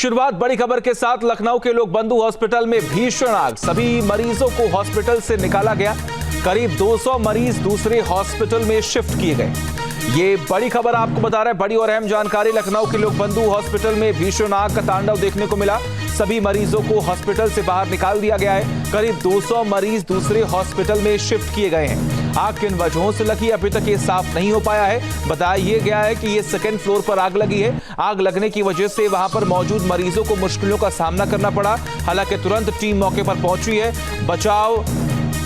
शुरुआत बड़ी खबर के साथ। लखनऊ के लोक बंधु हॉस्पिटल में भीषण आग, सभी मरीजों को हॉस्पिटल से निकाला गया। करीब 200 मरीज दूसरे हॉस्पिटल में शिफ्ट किए गए। ये बड़ी खबर आपको बता रहे हैं, बड़ी और अहम जानकारी। लखनऊ के लोक बंधु हॉस्पिटल में भीषण आग का तांडव देखने को मिला। सभी मरीजों को हॉस्पिटल से बाहर निकाल दिया गया है। करीब 200 मरीज दूसरे हॉस्पिटल में शिफ्ट किए गए हैं। आग किन वजहों से लगी अभी तक ये साफ नहीं हो पाया है। बताया गया है कि ये सेकेंड फ्लोर पर आग लगी है। आग लगने की वजह से वहां पर मौजूद मरीजों को मुश्किलों का सामना करना पड़ा। हालांकि तुरंत टीम मौके पर पहुंची है। बचाव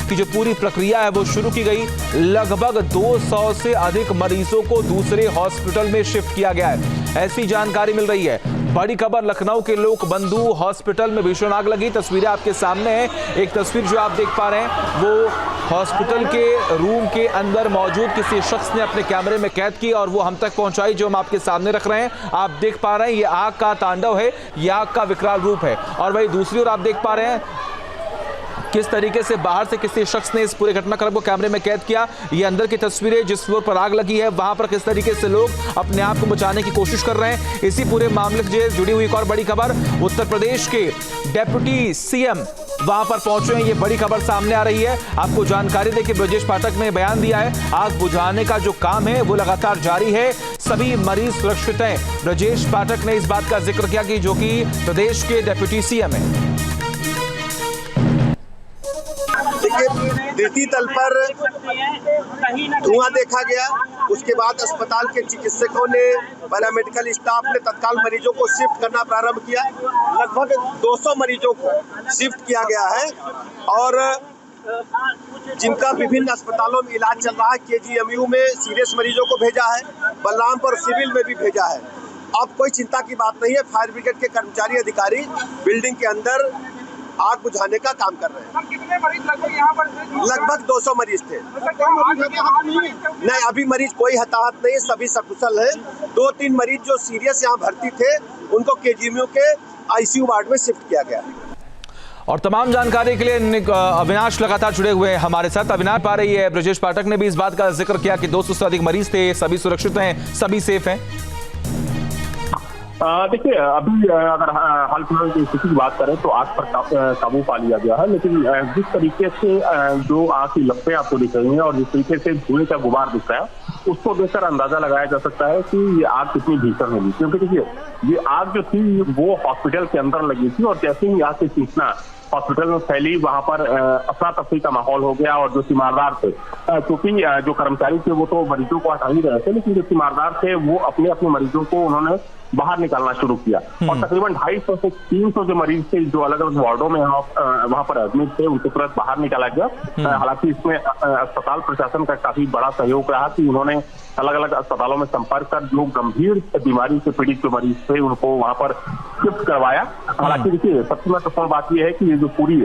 की जो पूरी प्रक्रिया है वो शुरू की गई। लगभग 200 से अधिक मरीजों को दूसरे हॉस्पिटल में शिफ्ट किया गया है, ऐसी जानकारी मिल रही है। बड़ी खबर, लखनऊ के लोक बंधु हॉस्पिटल में भीषण आग लगी। तस्वीरें आपके सामने हैं। एक तस्वीर जो आप देख पा रहे हैं वो हॉस्पिटल के रूम के अंदर मौजूद किसी शख्स ने अपने कैमरे में कैद की और वो हम तक पहुंचाई, जो हम आपके सामने रख रहे हैं। आप देख पा रहे हैं ये आग का तांडव है, ये आग का विकराल रूप है। और वही दूसरी ओर आप देख पा रहे हैं किस तरीके से बाहर से किसी शख्स ने इस पूरे घटनाक्रम को कैमरे में कैद किया। ये अंदर की तस्वीरें, जिस फ्लोर पर आग लगी है वहां पर किस तरीके से लोग अपने आप को बचाने की कोशिश कर रहे हैं। इसी पूरे मामले से जुड़ी हुई एक और बड़ी खबर, उत्तर प्रदेश के डेप्यूटी सीएम वहां पर पहुंचे हैं। ये बड़ी खबर सामने आ रही है। आपको जानकारी दें कि ब्रजेश पाठक ने बयान दिया है, आग बुझाने का जो काम है वो लगातार जारी है, सभी मरीज सुरक्षित हैं। ब्रजेश पाठक ने इस बात का जिक्र किया कि जो कि प्रदेश के डेप्यूटी सीएम है। तृतीय तल पर धुआं देखा गया। उसके बाद अस्पताल के चिकित्सकों ने, पैरामेडिकल स्टाफ ने तत्काल मरीजों को शिफ्ट करना प्रारंभ किया। लगभग 200 मरीजों को शिफ्ट किया गया है और जिनका विभिन्न अस्पतालों में इलाज चल रहा है। केजीएमयू में सीरियस मरीजों को भेजा है, बलरामपुर सिविल में भी भेजा है। अब कोई चिंता की बात नहीं है। फायर ब्रिगेड के कर्मचारी अधिकारी बिल्डिंग के अंदर आग बुझाने का काम कर रहे हैं। कितने मरीज लगभग यहाँ पर थे? लगभग 200 मरीज थे। नहीं, अभी मरीज कोई हताहत नहीं, सभी सकुशल है। 2-3 मरीज जो सीरियस यहाँ भर्ती थे उनको केजीएमयू के आईसीयू वार्ड में शिफ्ट किया गया। और तमाम जानकारी के लिए अविनाश लगातार जुड़े हुए हैं हमारे साथ। अविनाश, पा रही है ब्रजेश पाठक ने भी इस बात का जिक्र किया कि 200 से अधिक मरीज थे, सभी सुरक्षित हैं, सभी सेफ हैं। देखिए, अभी अगर हाल फिलहाल की स्थिति की बात करें तो आग पर काबू पा लिया गया है, लेकिन जिस तरीके से जो आग की लपटें आपको दिख रही हैं और जिस तरीके से धुएं का गुबार दिख रहा है, उसको देखकर अंदाजा लगाया जा सकता है कि ये आग कितनी भीषण होगी। क्योंकि देखिए, ये आग जो थी वो हॉस्पिटल के अंदर लगी थी और जैसे ही आग की सूचना हॉस्पिटल में फैली, वहां पर अफरा तफरी का माहौल हो गया। और जो तीमारदार थे, क्योंकि जो कर्मचारी थे वो तो मरीजों को हटा ही रहे थे, लेकिन जो तीमारदार थे वो अपने मरीजों को उन्होंने बाहर निकालना शुरू किया। और तकरीबन 250 से 300 जो मरीज थे जो अलग अलग वार्डों में वहां पर एडमिट थे, उनको तुरंत बाहर निकाला गया। हालांकि इसमें अस्पताल प्रशासन का काफी बड़ा सहयोग रहा कि उन्होंने अलग अलग अस्पतालों में संपर्क कर जो गंभीर बीमारी से पीड़ित जो मरीज थे उनको वहां पर शिफ्ट करवाया। हालांकि देखिए, सबसे महत्वपूर्ण बात यह है कि ये जो पूरी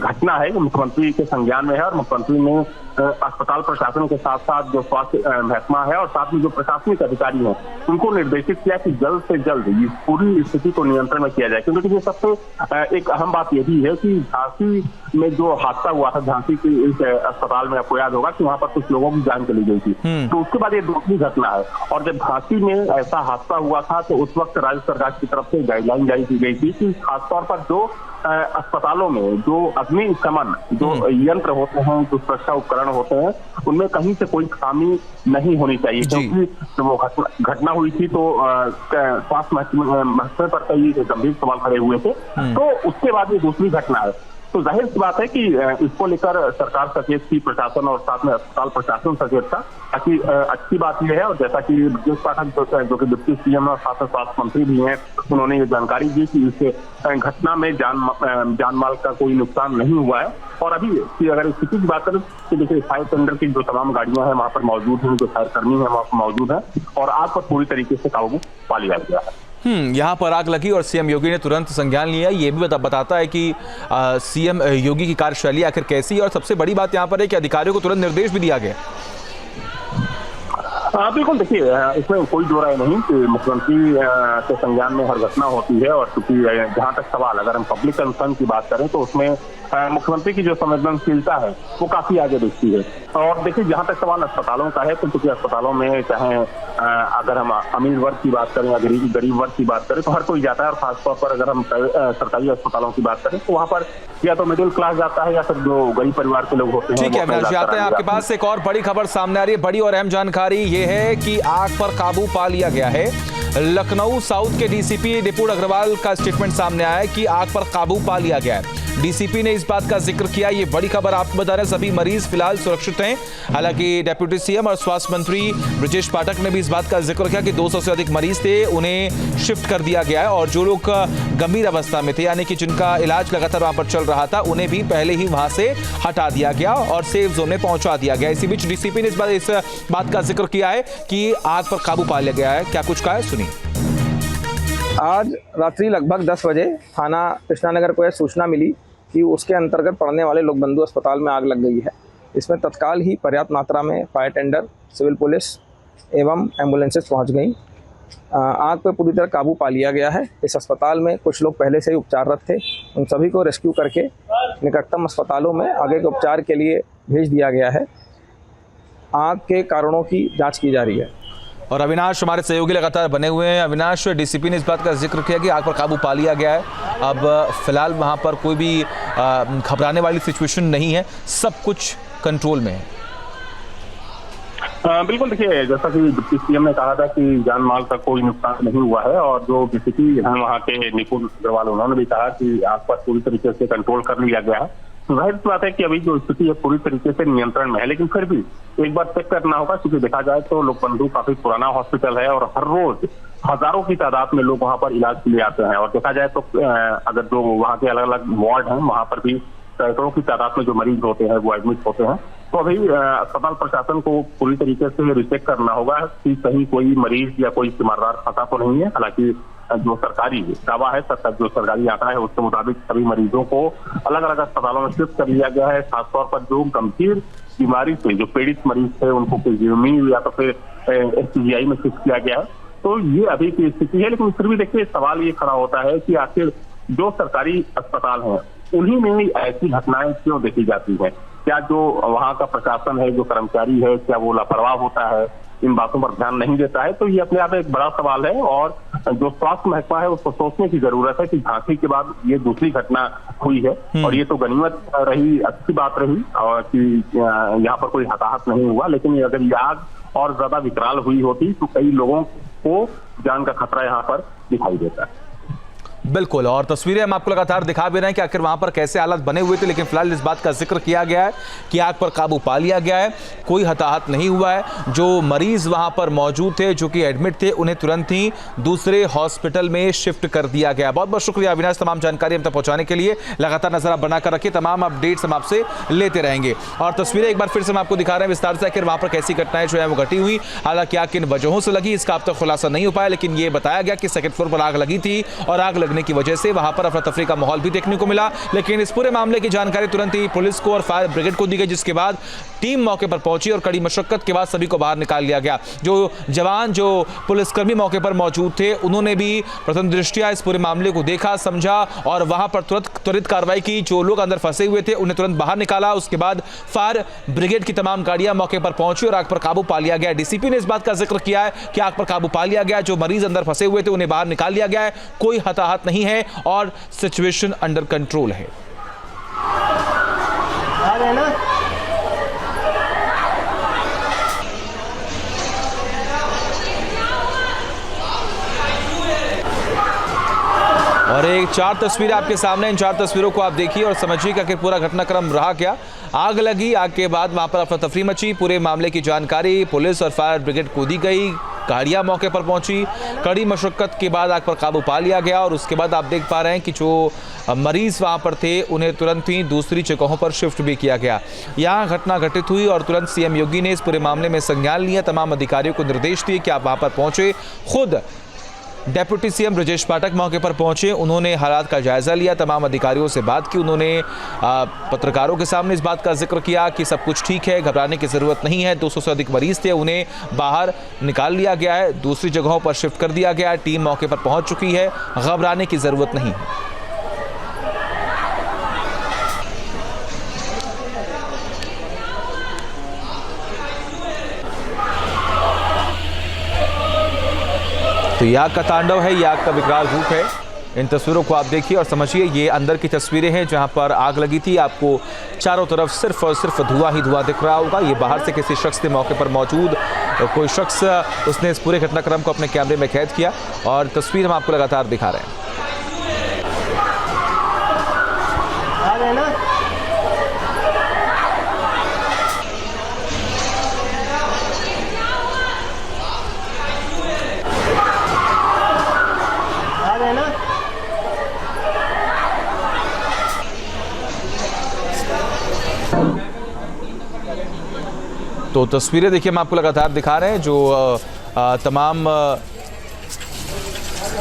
घटना है मुख्यमंत्री के संज्ञान में है और मुख्यमंत्री ने अस्पताल प्रशासन के साथ साथ जो स्वास्थ्य महकमा है और साथ में जो प्रशासनिक अधिकारी हैं उनको निर्देशित किया कि जल्द से जल्द इस पूरी स्थिति को नियंत्रण में किया जाए। क्योंकि देखिए, सबसे एक अहम बात यही है कि झांसी में जो हादसा हुआ था, झांसी के इस अस्पताल में आपको याद होगा कि वहां पर कुछ लोगों की जान चली गई थी। तो उसके बाद ये दूसरी घटना है। और जब झांसी में ऐसा हादसा हुआ था तो उस वक्त राज्य सरकार की तरफ से गाइडलाइन जारी की गई थी कि खासतौर पर जो अस्पतालों में जो अग्निशमन जो यंत्र होते हैं, जो सुरक्षा उपकरण होते हैं, उनमें कहीं से कोई खामी नहीं होनी चाहिए। क्योंकि जब वो घटना हुई थी तो स्वास्थ्य महकमे पर कई गंभीर सवाल खड़े हुए थे। तो उसके बाद ये दूसरी घटना है। तो जाहिर सी बात है कि इसको लेकर सरकार सचेत थी, प्रशासन और साथ में अस्पताल प्रशासन सचेत था। ताकि अच्छी बात यह है, और जैसा कि ब्रजेश पाठक जो कि डिप्टी सीएम और साथ में स्वास्थ्य मंत्री भी हैं, उन्होंने ये जानकारी दी कि इस घटना में जान माल का कोई नुकसान नहीं हुआ है। और अभी अगर स्थिति की बात करें तो देखिए, फायर टेंडर की जो तमाम गाड़ियां हैं वहां पर मौजूद हैं, जो फायर कर्मी है वहां पर मौजूद है और आग पर पूरी तरीके से काबू पा लिया गया है। यहाँ पर आग लगी और सीएम योगी ने तुरंत संज्ञान लिया। ये भी बताता है कि सीएम योगी की कार्यशैली आखिर कैसी है। और सबसे बड़ी बात यहाँ पर है कि अधिकारियों को तुरंत निर्देश भी दिया गया। बिल्कुल, देखिए इसमें कोई दो राय नहीं कि मुख्यमंत्री के संज्ञान में हर घटना होती है, और क्योंकि जहां तक सवाल, अगर हम पब्लिक कंसर्न की बात करें तो उसमें मुख्यमंत्री की जो संवेदनशीलता है वो काफी आगे दिखती है। और देखिए, जहां तक सवाल अस्पतालों का है तो क्योंकि अस्पतालों में चाहे अगर हम अमीर वर्ग की बात करें या गरीब वर्ग की बात करें तो हर कोई जाता है, और खासतौर पर अगर हम सरकारी अस्पतालों की बात करें तो वहां पर या तो मिडिल क्लास जाता है या फिर जो गरीब परिवार के लोग होते हैं। ठीक है अविनाश, आते हैं आपके पास। एक और बड़ी खबर सामने आ रही है, बड़ी और अहम जानकारी ये है कि आग पर काबू पा लिया गया है। लखनऊ साउथ के डीसीपी निपुण अग्रवाल का स्टेटमेंट सामने आया है कि आग पर काबू पा लिया गया है। डीसीपी ने इस बात का जिक्र किया। ये बड़ी खबर आपको बता रहे हैं, सभी मरीज फिलहाल सुरक्षित हैं। हालांकि डिप्टी सीएम और स्वास्थ्य मंत्री ब्रजेश पाठक ने भी इस बात का जिक्र किया कि 200 से अधिक मरीज थे, उन्हें शिफ्ट कर दिया गया है, और जो लोग गंभीर अवस्था में थे यानी कि जिनका इलाज लगातार वहां पर चल रहा था, उन्हें भी पहले ही वहां से हटा दिया गया और सेफ जोन में पहुंचा दिया गया। इसी बीच डीसीपी ने इस बात का जिक्र किया है कि आग पर काबू पा लिया गया है। क्या कुछ कहा है, सुनिए। आज रात्रि लगभग 10 बजे थाना कृष्णानगर को यह सूचना मिली कि उसके अंतर्गत पड़ने वाले लोकबंधु अस्पताल में आग लग गई है। इसमें तत्काल ही पर्याप्त मात्रा में फायर टेंडर, सिविल पुलिस एवं एम्बुलेंसेस पहुंच गई। आग पर पूरी तरह काबू पा लिया गया है। इस अस्पताल में कुछ लोग पहले से ही उपचाररत थे, उन सभी को रेस्क्यू करके निकटतम अस्पतालों में आगे के उपचार के लिए भेज दिया गया है। आग के कारणों की जाँच की जा रही है। और अविनाश हमारे सहयोगी लगातार बने हुए हैं। अविनाश, डीसीपी ने इस बात का जिक्र किया कि आग पर काबू पा लिया गया है। अब फिलहाल वहां पर कोई भी घबराने वाली सिचुएशन नहीं है, सब कुछ कंट्रोल में है। बिल्कुल, देखिए जैसा कि डिप्टी सीएम ने कहा था कि जान माल का कोई नुकसान नहीं हुआ है, और जो डीसीपी हैं वहाँ के निपुण अग्रवाल, उन्होंने भी कहा कि आग पर पूरी तरीके से कंट्रोल कर लिया गया है। जाहिर सी बात है कि अभी जो स्थिति है पूरी तरीके से नियंत्रण में है, लेकिन फिर भी एक बार चेक करना होगा, क्योंकि देखा जाए तो लोकबंधु काफी पुराना हॉस्पिटल है और हर रोज हजारों की तादाद में लोग वहां पर इलाज के लिए आते हैं। और देखा जाए तो अगर जो वहाँ के अलग अलग वार्ड हैं वहां पर भी सैकड़ों की तादाद में जो मरीज होते हैं वो एडमिट होते हैं। तो अभी अस्पताल प्रशासन को पूरी तरीके से रिचेक करना होगा कि कहीं कोई मरीज या कोई तीमारदार फंसा तो नहीं है। हालांकि जो सरकारी दावा है, जो सरकारी आंकड़ा है उसके मुताबिक सभी मरीजों को अलग अलग अस्पतालों में शिफ्ट कर लिया गया है। खासतौर पर जो गंभीर बीमारी से जो पीड़ित मरीज थे उनको केजीएमयू या तो फिर एससीजीआई में शिफ्ट किया गया है। तो ये अभी की स्थिति है, लेकिन फिर भी देखिए सवाल ये खड़ा होता है कि आखिर जो सरकारी अस्पताल हैं उन्हीं में ऐसी घटनाएं क्यों देखी जाती हैं? क्या जो वहाँ का प्रशासन है, जो कर्मचारी है, क्या वो लापरवाह होता है, इन बातों पर ध्यान नहीं देता है? तो ये अपने आप एक बड़ा सवाल है, और जो स्वास्थ्य महकमा है उसको सोचने की जरूरत है कि झांसी के बाद ये दूसरी घटना हुई है, और ये तो गनीमत रही, अच्छी बात रही और कि यहाँ पर कोई हताहत नहीं हुआ। लेकिन अगर ये आग और ज्यादा विकराल हुई होती तो कई लोगों को जान का खतरा यहाँ पर दिखाई देता है। बिल्कुल, और तस्वीरें हम आपको लगातार दिखा भी रहे हैं कि आखिर वहां पर कैसे हालात बने हुए थे, लेकिन फिलहाल इस बात का जिक्र किया गया है कि आग पर काबू पा लिया गया है, कोई हताहत नहीं हुआ है। जो मरीज वहां पर मौजूद थे, जो कि एडमिट थे, उन्हें तुरंत ही दूसरे हॉस्पिटल में शिफ्ट कर दिया गया। बहुत बहुत शुक्रिया अविनाश, तमाम जानकारी हम तक पहुंचाने के लिए। लगातार नजर आप बनाकर रखिए, तमाम अपडेट्स हम आपसे लेते रहेंगे। और तस्वीरें एक बार फिर से हम आपको दिखा रहे हैं विस्तार से, आखिर वहां पर कैसी घटनाएं जो है वो घटी हुई। हालांकि आग किन वजहों से लगी इसका अब तक खुलासा नहीं हो पाया, लेकिन ये बताया गया कि सेकंड फ्लोर पर आग लगी थी और आग लगने की वजह से वहां पर अफरा तफरी का माहौल भी देखने को मिला। लेकिन इस पूरे मामले की जानकारी तुरंत ही पुलिस को और फायर ब्रिगेड को दी गई, जिसके बाद टीम मौके पर पहुंची और कड़ी मशक्कत के बाद सभी को बाहर निकाल लिया गया। जो जवान, जो पुलिसकर्मी मौके पर मौजूद थे, उन्होंने भी प्रथम दृष्टया इस पूरे मामले को देखा, समझा और वहां पर त्वरित कार्रवाई की। जो लोग अंदर फंसे हुए थे उन्हें तुरंत बाहर निकाला। उसके बाद फायर ब्रिगेड की तमाम गाड़ियां मौके पर पहुंची और आग पर काबू पा लिया गया। डीसीपी ने इस बात का जिक्र किया है कि आग पर काबू पा लिया गया, जो मरीज अंदर फंसे हुए थे उन्हें बाहर निकाल लिया गया है, कोई हताहत नहीं है और सिचुएशन अंडर कंट्रोल है। और एक 4 तस्वीरें आपके सामने, इन 4 तस्वीरों को आप देखिए और समझिए कि आखिर पूरा घटनाक्रम रहा क्या। आग लगी, आग के बाद वहां पर अफरा तफरी मची। पूरे मामले की जानकारी पुलिस और फायर ब्रिगेड को दी गई, गाड़ियां मौके पर पहुंची, कड़ी मशक्कत के बाद आग पर काबू पा लिया गया। और उसके बाद आप देख पा रहे हैं कि जो मरीज वहां पर थे उन्हें तुरंत ही दूसरी जगहों पर शिफ्ट भी किया गया। यहाँ घटना घटित हुई और तुरंत सीएम योगी ने इस पूरे मामले में संज्ञान लिया, तमाम अधिकारियों को निर्देश दिए कि आप वहां पर पहुंचे, खुद डेप्यूटी सीएम ब्रजेश पाठक मौके पर पहुंचे। उन्होंने हालात का जायजा लिया, तमाम अधिकारियों से बात की। उन्होंने पत्रकारों के सामने इस बात का जिक्र किया कि सब कुछ ठीक है, घबराने की जरूरत नहीं है। 200 से अधिक मरीज थे, उन्हें बाहर निकाल लिया गया है, दूसरी जगहों पर शिफ्ट कर दिया गया है। टीम मौके पर पहुंच चुकी है, घबराने की जरूरत नहीं है। तो ये आग का तांडव है, ये आग का विकराल रूप है। इन तस्वीरों को आप देखिए और समझिए, ये अंदर की तस्वीरें हैं जहां पर आग लगी थी। आपको चारों तरफ सिर्फ और सिर्फ धुआं ही धुआं दिख रहा होगा। ये बाहर से किसी शख्स के मौके पर मौजूद कोई शख्स, उसने इस पूरे घटनाक्रम को अपने कैमरे में कैद किया और तस्वीर हम आपको लगातार दिखा रहे हैं। तो तस्वीरें देखिए हम आपको लगातार दिखा रहे हैं, जो तमाम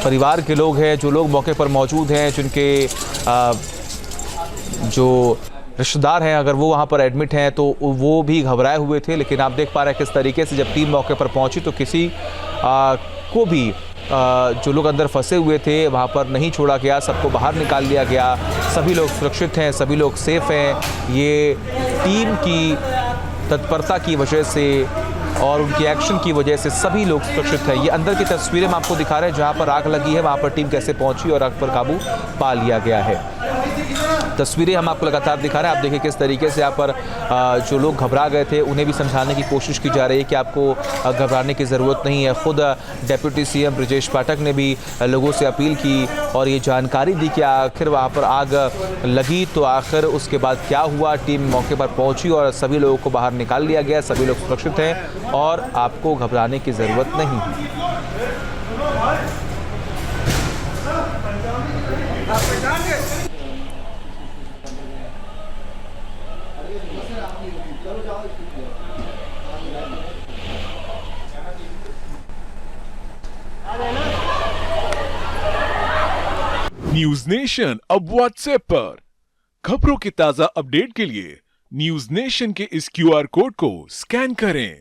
परिवार के लोग हैं, जो लोग मौके पर मौजूद हैं, जिनके जो रिश्तेदार हैं, अगर वो वहाँ पर एडमिट हैं तो वो भी घबराए हुए थे। लेकिन आप देख पा रहे हैं किस तरीके से जब टीम मौके पर पहुंची तो किसी को भी जो लोग अंदर फंसे हुए थे वहाँ पर नहीं छोड़ा गया, सबको बाहर निकाल लिया गया। सभी लोग सुरक्षित हैं, सभी लोग सेफ हैं। ये टीम की तत्परता की वजह से और उनकी एक्शन की वजह से सभी लोग सुरक्षित हैं। ये अंदर की तस्वीरें हम आपको दिखा रहे हैं, जहाँ पर आग लगी है वहाँ पर टीम कैसे पहुंची और आग पर काबू पा लिया गया है। तस्वीरें हम आपको लगातार दिखा रहे हैं। आप देखिए किस तरीके से यहाँ पर जो लोग घबरा गए थे उन्हें भी समझाने की कोशिश की जा रही है कि आपको घबराने की ज़रूरत नहीं है। खुद डेप्यूटी सीएम ब्रजेश पाठक ने भी लोगों से अपील की और ये जानकारी दी कि आखिर वहाँ पर आग लगी तो आखिर उसके बाद क्या हुआ। टीम मौके पर पहुँची और सभी लोगों को बाहर निकाल लिया गया, सभी लोग सुरक्षित हैं और आपको घबराने की ज़रूरत नहीं है। न्यूज नेशन अब व्हाट्सएप पर खबरों के ताजा अपडेट के लिए न्यूज नेशन के इस QR कोड को स्कैन करें